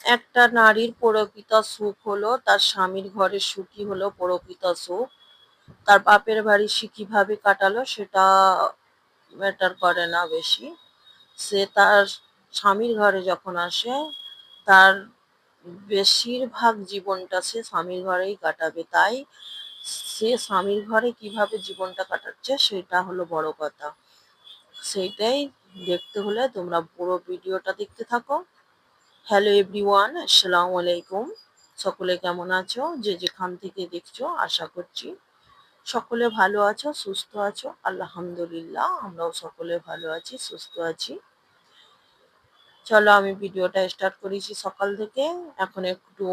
একটা নারীর প্রকৃত সুখ হলো তার স্বামীর ঘরের সুখই হলো প্রকৃত সুখ। তার বাপের বাড়ি সে কিভাবে কাটালো সেটা ম্যাটার করে না বেশি। সে তার স্বামীর ঘরে যখন আসে তার বেশিরভাগ জীবনটা সে স্বামীর ঘরেই কাটাবে। তাই সে স্বামীর ঘরে কিভাবে জীবনটা কাটাচ্ছে সেটা হলো বড় কথা। সেইটাই দেখতে হলে তোমরা পুরো ভিডিওটা দেখতে থাকো। হ্যালো এভরিওয়ান, আসসালামু আলাইকুম। সকলে কেমন আছো? যে যেখান থেকে দেখছো আশা করছি সকলে ভালো আছো, সুস্থ আছো। আলহামদুলিল্লাহ, আমরাও সকলে ভালো আছি, সুস্থ আছি। চলো আমি ভিডিওটা স্টার্ট করেছি সকাল থেকে। এখন একটু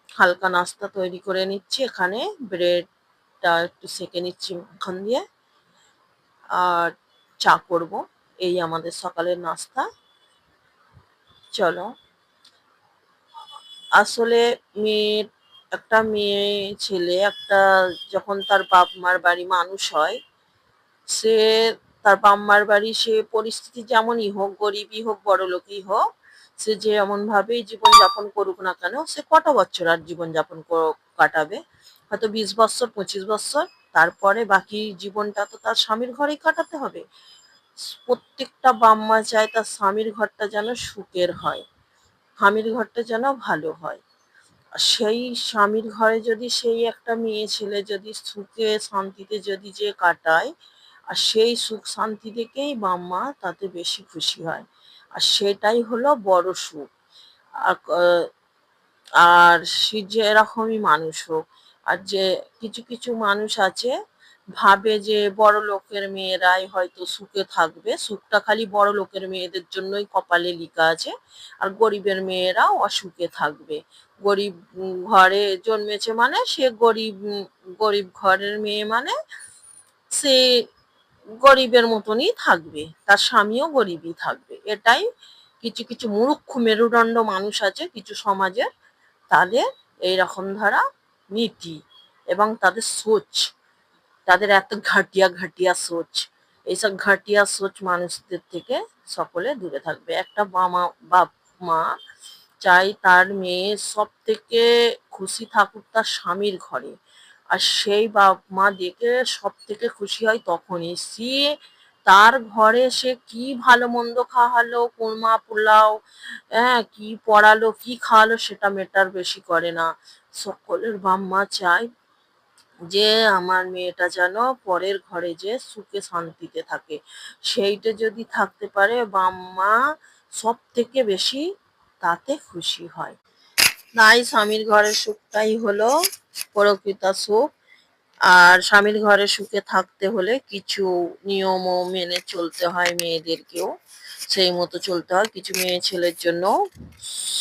হালকা নাস্তা তৈরি করে নিচ্ছি। এখানে ব্রেডটা একটু সেঁকে নিচ্ছি মাখন দিয়ে, আর চা করব। এই আমাদের সকালের নাস্তা। চলো, আসলে একটা মেয়ে ছেলে একটা যখন তার বাপ মার বাড়ি মানুষ হয়, সে তার বাপ মার বাড়ি সে পরিস্থিতি যেমনই হোক, গরিবই হোক বড়লোকই হোক, সে যে এমন ভাবেই জীবনযাপন করুক না কেন, সে কটা বছর আর জীবনযাপন কাটাবে? হয়তো 20 বছর, 25 বছর। তারপরে বাকি জীবনটা তো তার স্বামীর ঘরেই কাটাতে হবে। প্রত্যেকটা বাপ মা চায় তার স্বামীর ঘরটা যেন সুখের হয়, স্বামীর ঘরটা যেন ভালো হয়। সেই স্বামীর ঘরে যদি সেই একটা মেয়ে ছেলে যদি সুখে শান্তিতে যদি যে কাটায়, আর সেই সুখ শান্তি থেকেই মা তাতে বেশি খুশি হয়। আর সেটাই হলো বড় সুখ। আর আর সে যেরকমই মানুষ হোক। আর যে কিছু কিছু মানুষ আছে ভাবে যে বড় লোকের মেয়েরাই হয়তো সুখে থাকবে, সুখটা খালি বড় লোকের মেয়েদের জন্যই কপালে লেখা আছে, আর গরিবের মেয়েরাও অসুখে থাকবে। গরিব ঘরে জন্মেছে মানে সে গরিব, গরিব ঘরের মেয়ে মানে সে গরিবের মতনই থাকবে, তার স্বামীও গরিবই থাকবে। এটাই কিছু কিছু মূর্খ মেরুদণ্ড মানুষ আছে কিছু সমাজের, তাদের এইরকম ধারা নীতি এবং তাদের সোচ, তাদের এত ঘাটিয়া ঘাটিয়া সোচ। এইসব ঘাটিয়া সোচ মানুষদের থেকে সকলে দূরে থাকবে। একটা বাপ মা চাই তার মেয়ে সব থেকে খুশি থাকুক তার স্বামীর ঘরে। আর সেই বাপ মা দেখে সব থেকে খুশি হয় তখনই সে তার ঘরে সে কি ভালো মন্দ খাওয়ালো, কোরমা পোলাও, হ্যাঁ কি পড়ালো কি খাওয়ালো সেটা মেটার বেশি করে না। সকলের বাপ মা চায় যে আমার মেয়েটা যেন পরের ঘরে যে সুখে শান্তিতে থাকে। সেইটা যদি থাকতে পারে বাপ মা সব থেকে বেশি তাতে খুশি হয়। তাই স্বামীর ঘরের সুখটাই হলো প্রকৃত সুখ। আর স্বামীর ঘরে সুখে থাকতে হলে কিছু নিয়মও মেনে চলতে হয় মেয়েদেরকেও, সেই মতো চলতে হয়। কিছু মেয়ে ছেলের জন্য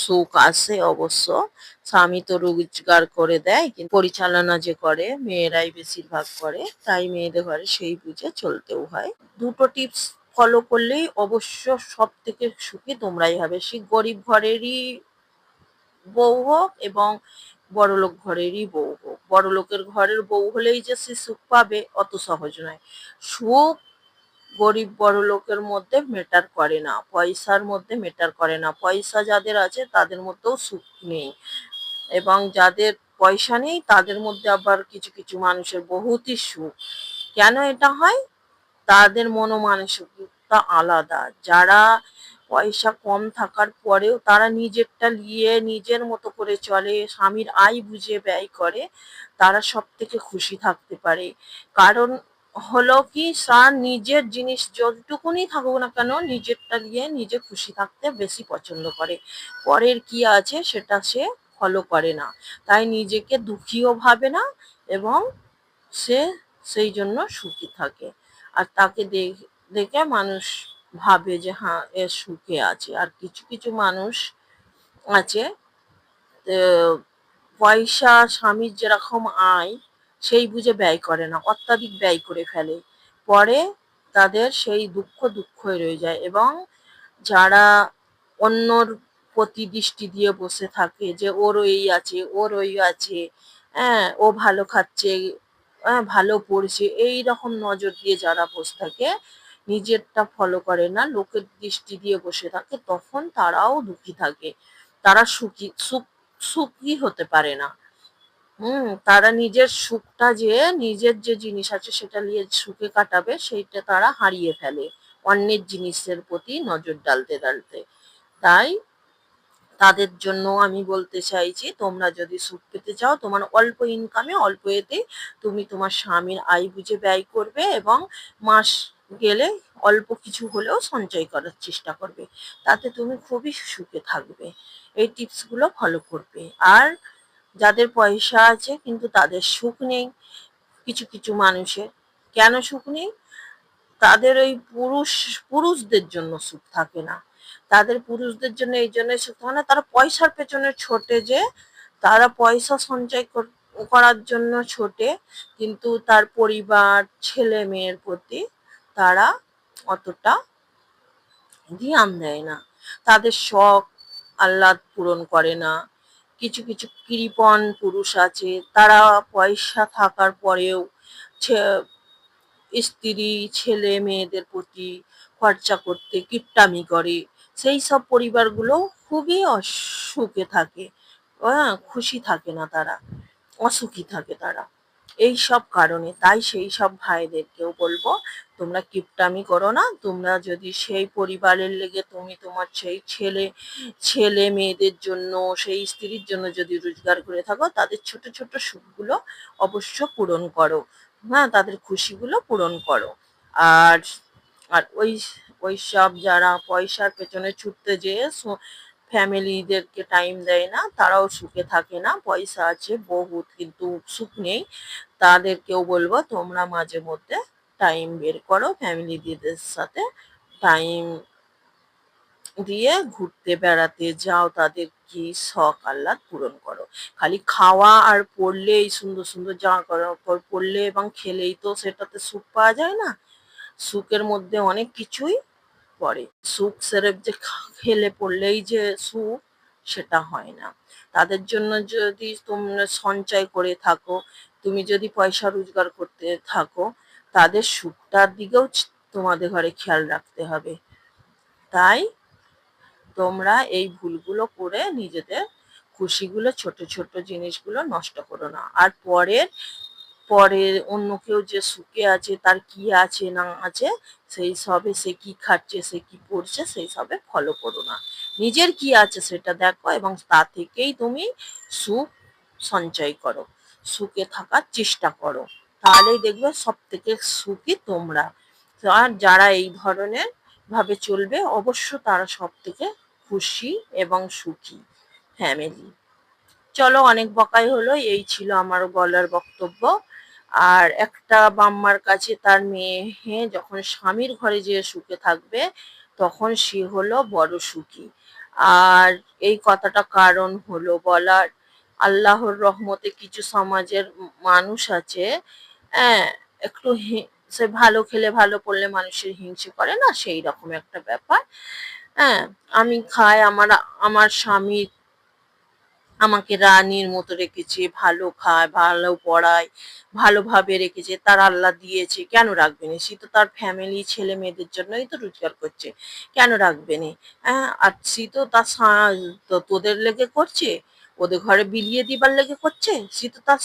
সুখ আছে অবশ্য। স্বামী তো রোজগার করে দেয়, কিন্তু পরিচালনা যে করে মেয়েরাই বেশিরভাগ করে, তাই মেয়েদের ঘরে সেই বুঝে চলতেও হয়। দুটো টিপস ফলো করলেই অবশ্য সব থেকে সুখী তোমরাই হবে, সে গরিব ঘরেরই বউ হোক এবং বড়লোক ঘরেরই বউ হোক। বড়লোকের ঘরের বউ হলেই যে সে সুখ পাবে অত সহজ নয়। সুখ গরিব বড়লোকের মধ্যে মেটার করে না, পয়সার মধ্যে মেটার করে না। পয়সা যাদের আছে তাদের মধ্যেও সুখ নেই, এবং যাদের পয়সা নেই তাদের মধ্যে আবার কিছু কিছু মানুষের বহুতই সুখ। কেন এটা হয়? তাদের মনোমানসিকতা আলাদা। যারা পয়সা কম থাকার পরেও তারা নিজেরটা নিয়ে নিজের মতো করে চলে, স্বামীর আয় বুঝে ব্যয় করে, তারা সব থেকে খুশি থাকতে পারে। কারণ হলো কি, তার নিজের জিনিস যতটুকুনি থাকুক না কেন নিজেরটা নিয়ে নিজে খুশি থাকতে বেশি পছন্দ করে। পরের কি আছে সেটা সে ফলো করে না, তাই নিজেকে দুঃখীও ভাবে না, এবং সে সেই জন্য সুখী থাকে। আর তাকে দেখে মানুষ ভাবে যে হ্যাঁ এ সুখে আছে। আর কিছু কিছু মানুষ আছে পয়সা স্বামীর যেরকম আয় সেই বুঝে ব্যয় করে না, অত্যাধিক ব্যয় করে ফেলে। পরে তাদের সেই দুঃখ দুঃখই রয়ে যায়। এবং যারা অন্যর প্রতি দৃষ্টি দিয়ে বসে থাকে যে ওর এই আছে ওর ওই আছে, হ্যাঁ ও ভালো খাচ্ছে, হ্যাঁ ভালো পড়ছে, এই রকম নজর দিয়ে যারা বসে থাকে, নিজেরটা ফলো করে না, লোকের দৃষ্টি দিয়ে বসে থাকে, তখন তারাও দুঃখী থাকে। তারা সুখী হতে পারে না। তারা নিজের সুখটা যে নিজের যে জিনিস আছে সেটা নিয়ে সুখে কাটাবে সেইটা তারা হারিয়ে ফেলে অন্যের জিনিসের প্রতি নজর ডালতে। তাই তাদের জন্য আমি বলতে চাইছি, তোমরা যদি সুখ পেতে চাও তোমার অল্প ইনকামে অল্প এতে তুমি তোমার স্বামীর আয় বুঝে ব্যয় করবে এবং মাস গেলে অল্প কিছু হলেও সঞ্চয় করার চেষ্টা করবে, তাতে তুমি খুবই সুখে থাকবে। এই টিপসগুলো ফলো করবে। আর যাদের পয়সা আছে কিন্তু তাদের সুখ নেই, কিছু কিছু মানুষের কেন সুখ নেই, তাদের ওই পুরুষদের জন্য সুখ থাকে না। তাদের পুরুষদের জন্য এই জন্য সুখ থাকে না, তারা পয়সার পেছনে ছোটে, যে তারা পয়সা সঞ্চয় করার জন্য ছোটে, কিন্তু তার পরিবার ছেলে মেয়ের প্রতি তারা অতটা ধ্যান দেয় না। তাদের শখ আহ্লাদ পূরণ করে না। কিছু কিছু কৃপণ পুরুষ আছে, তারা পয়সা থাকার পরেও স্ত্রী ছেলে মেয়েদের প্রতি খরচা করতে কিপটামি করে। সেই সব পরিবারগুলো খুবই অসুখে থাকে, খুশি থাকে না তারা, অসুখী থাকে তারা এই সব কারণে। তাই সেই সব ভাইদেরকেও বলবো, তোমরা কিপটামি করো না। তোমরা যদি সেই পরিবারের লেগে তুমি তোমার সেই ছেলে মেয়েদের জন্য সেই স্ত্রীর জন্য যদি রোজগার করে থাকো, তাদের ছোট ছোট সুখগুলো অবশ্য পূরণ করো। তাদের খুশিগুলো পূরণ করো। আর আর ওই সব যারা পয়সার পেছনে ছুটতে যেয়ে ফ্যামিলিদেরকে টাইম দেয় না, তারাও সুখে থাকে না। পয়সা আছে বহুত কিন্তু সুখ নেই। তাদেরকেও বলবো তোমরা মাঝে মধ্যে টাইম বের করো, ফ্যামিলিদের সাথে টাইম দিয়ে ঘুরতে বেড়াতে যাও, তাদের কি শখ আহ্লাদ পূরণ করো। খালি খাওয়া আর পড়লেই সুন্দর সুন্দর জামা কাপড় পরলে এবং খেলেই তো সেটাতে সুখ পাওয়া যায় না। সুখের মধ্যে অনেক কিছুই পড়ে। সুখ সেরেফ যে খেলে পড়লেই যে সুখ, সেটা হয় না। তাদের জন্য যদি তোমরা সঞ্চয় করে থাকো, তুমি যদি পয়সা রোজগার করতে থাকো, তাদের সুখটার দিকেও তোমাদের ঘরে খেয়াল রাখতে হবে। তাই তোমরা এই ভুলগুলো করে নিজেদের খুশিগুলো ছোট ছোট জিনিসগুলো নষ্ট করো না। আর পরে অন্য কেউ যে সুখে আছে তার কি আছে না আছে সেই সবে, সে কি খাচ্ছে সে কি পড়ছে সেই সবে ফলো করো না। নিজের কি আছে সেটা দেখো এবং তা থেকেই তুমি সুখ সঞ্চয় করো, সুখে থাকার চেষ্টা করো। তাহলেই দেখবে সব থেকে সুখী তোমরা। আর যারা এই ধরনের ভাবে চলবে অবশ্য তারা সব থেকে খুশি এবং সুখী ফ্যামিলি। চলো, অনেক বকাই হলো, এই ছিল আমার বলার বক্তব্য। আর একটা বাম্মার কাছে তার মেয়ে যখন স্বামীর ঘরে যেয়ে সুখে থাকবে তখন সে হলো বড় সুখী। আর এই কথাটা কারণ হলো বলার, আল্লাহর রহমতে কিছু সমাজের মানুষ আছে, হ্যাঁ, একটু সে ভালো খেলে ভালো পড়লে মানুষের হিংসে করে না, সেই রকম একটা ব্যাপার। হ্যাঁ, আমি খাই, আমার আমার স্বামী আমাকে রানীর মতো রেখেছে, ভালো খায়, ভালো পড়ায়, ভালোভাবে রেখেছে, তার আল্লাহ দিয়েছে, কেন রাখবে না? সে তো তার ফ্যামিলি ছেলে মেয়েদের জন্যই তো রোজগার করছে, কেন রাখবে না? আর সে তো তার তোদের লেগে করছে, ওদের ঘরে বিলিয়ে দিবার লেগে করছে, সে তো তার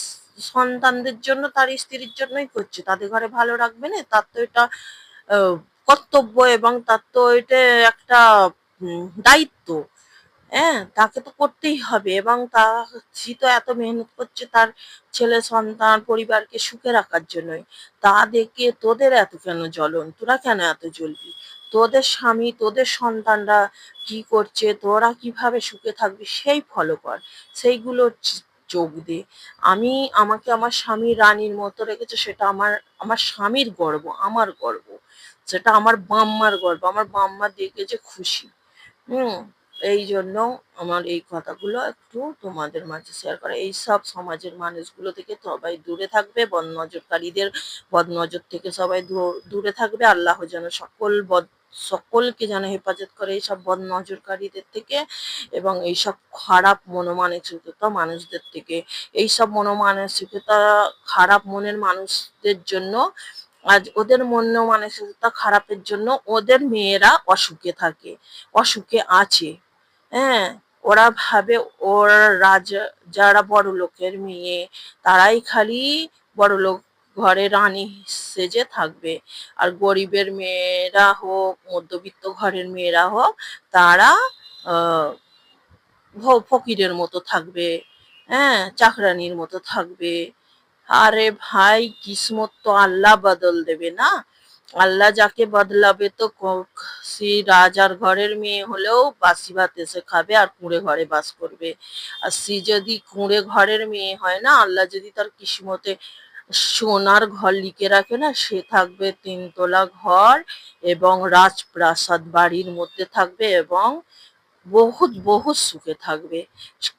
সন্তানদের জন্য তার স্ত্রীর জন্যই করছে, তাদের ঘরে ভালো রাখবে না? তার তো এটা কর্তব্য এবং তার তো এটা একটা দায়িত্ব। হ্যাঁ, তাকে তো করতেই হবে এবং সে তো এত মেহনত করছে তার ছেলে সন্তান পরিবারকে সুখে রাখার জন্যই। তা দেখে তোদের এত কেন জ্বলন? তোরা কেন এত জ্বলবি? তোদের স্বামী তোদের সন্তানরা কি করছে, তোরা কিভাবে সুখে থাকবি সেই ফলো কর, সেইগুলো চোখ দে। আমাকে আমার স্বামী রানীর মতো রেখেছে, সেটা আমার আমার স্বামীর গর্ব, আমার গর্ব, সেটা আমার বাম্মার গর্ব, আমার বাম্মা দেখে যে খুশি। হুম এই জন্য আমার এই কথাগুলো একটু তোমাদের মাঝে শেয়ার করা। এইসব সমাজের মানুষগুলো থেকে সবাই দূরে থাকবে, বদনজরকারীদের বদনজর থেকে সবাই দূরে থাকবে। আল্লাহ যেন সকলকে যেন হেফাজত করে এইসব বদনজরকারীদের থেকে এবং এইসব খারাপ মনোমানসিকতা মানুষদের থেকে। এইসব মনোমানসিকতা খারাপ মনের মানুষদের জন্য আজ ওদের মন মানসিকতা খারাপের জন্য ওদের মেয়েরা অসুখে থাকে, অসুখে আছে। হ্যাঁ, ওরা ভাবে ওর রাজা, যারা বড় লোকের মেয়ে তারাই খালি বড় লোক ঘরে রানী সেজে থাকবে, আর গরিবের মেয়েরা হোক মধ্যবিত্ত ঘরের মেয়েরা হোক তারা আহ ফকিরের মতো থাকবে, হ্যাঁ চাকরানির মতো থাকবে। আরে ভাই, কিসমত তো আল্লাহ বদল দেবে না, আল্লাহ যাকে বদলাবে তো সে রাজার ঘরের মেয়ে হলেও বাসি ভাত এসে খাবে আর কুঁড়ে ঘরে বাস করবে। আর সে যদি কুঁড়ে ঘরের মেয়ে হয় না, আল্লাহ যদি তার কিসমতে সোনার ঘর লিখে রাখে না, সে থাকবে তিনতলা ঘর এবং রাজপ্রাসাদ বাড়ির মধ্যে থাকবে এবং বহুত বহুত সুখে থাকবে।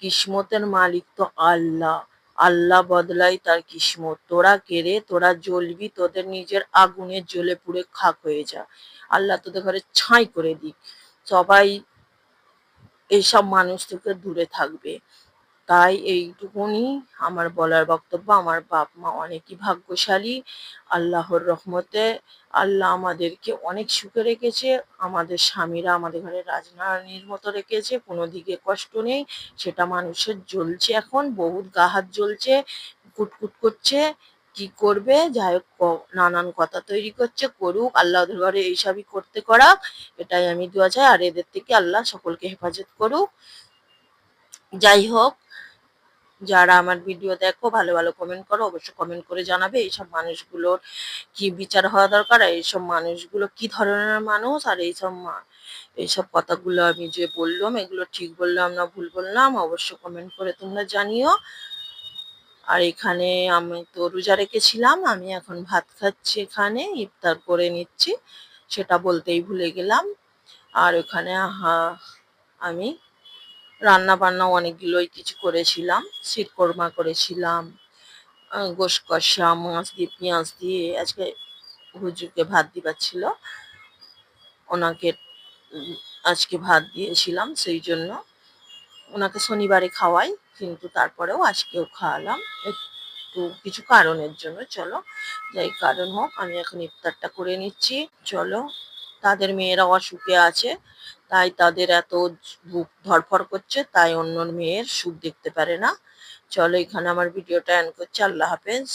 কিসমতের মালিক তো আল্লাহ, আল্লাহ বদলাই তার কিসমত। তোরা কেড়ে তোরা জ্বলবি, তোদের নিজের আগুনে জ্বলে পুড়ে খাক হয়ে যা, আল্লাহ তোদের ঘরে ছাই করে দিক। সবাই এইসব মানুষ থেকে দূরে থাকবে। তাই এইটুকুনি আমার বলার বক্তব্য। আমার বাপ মা অনেকই ভাগ্যশালী, আল্লাহর রহমতে আল্লাহ আমাদেরকে অনেক সুখে রেখেছে। আমাদের স্বামীরা আমাদের ঘরে রাজরানীর মতো রেখেছে, কোনো দিকে কষ্ট নেই। সেটা মানুষের জ্বলছে, এখন বহুত গা হাত জ্বলছে, কুটকুট করছে। কি করবে, যাই হোক নানান কথা তৈরি করছে, করুক, আল্লাহ ওদের ঘরে এইসবই করতে করাক, এটাই আমি দোয়া চাই। আর এদের থেকে আল্লাহ সকলকে হেফাজত করুক। যাই হোক, যারা আমার ভিডিও দেখো ভালো ভালো কমেন্ট করো, অবশ্যই কমেন্ট করে জানাবে এইসব মানুষগুলোর কি বিচার হওয়া দরকার, আর এইসব মানুষগুলো কি ধরনের মানুষ, আর এইসব কথাগুলো আমি যে বললাম এগুলো ঠিক বললাম না ভুল বললাম, অবশ্যই কমেন্ট করে তোমরা জানিও। আর এখানে আমি তো রোজা রেখেছিলাম, আমি এখন ভাত খাচ্ছি, এখানে ইফতার করে নিচ্ছি, সেটা বলতেই ভুলে গেলাম। আর ওখানে আমি রান্না বান্না অনেকগুলোই কিছু করেছিলাম, শিরকোরমা করেছিলাম, গোশ কষা, মাছ দিয়ে পেঁয়াজ দিয়ে। আজকে হুজুরকে ভাত দিবার ছিল, ওনাকে আজকে ভাত দিয়েছিলাম, সেই জন্য ওনাকে শনিবারে খাওয়াই, কিন্তু তারপরেও আজকেও খাওয়ালাম একটু কিছু কারণের জন্য। চলো, যাই কারণ হোক, আমি এখন ইফতারটা করে নিচ্ছি। চলো, তাদের মেয়েরা অসুখে আছে, তাই তাদের এত বুক ধড়ফড় করছে, তাই অন্য মেয়ের সুখ দেখতে পারে না। চলো, এখানে আমার ভিডিওটা এন্ড করছি। আল্লাহ হাফেজ।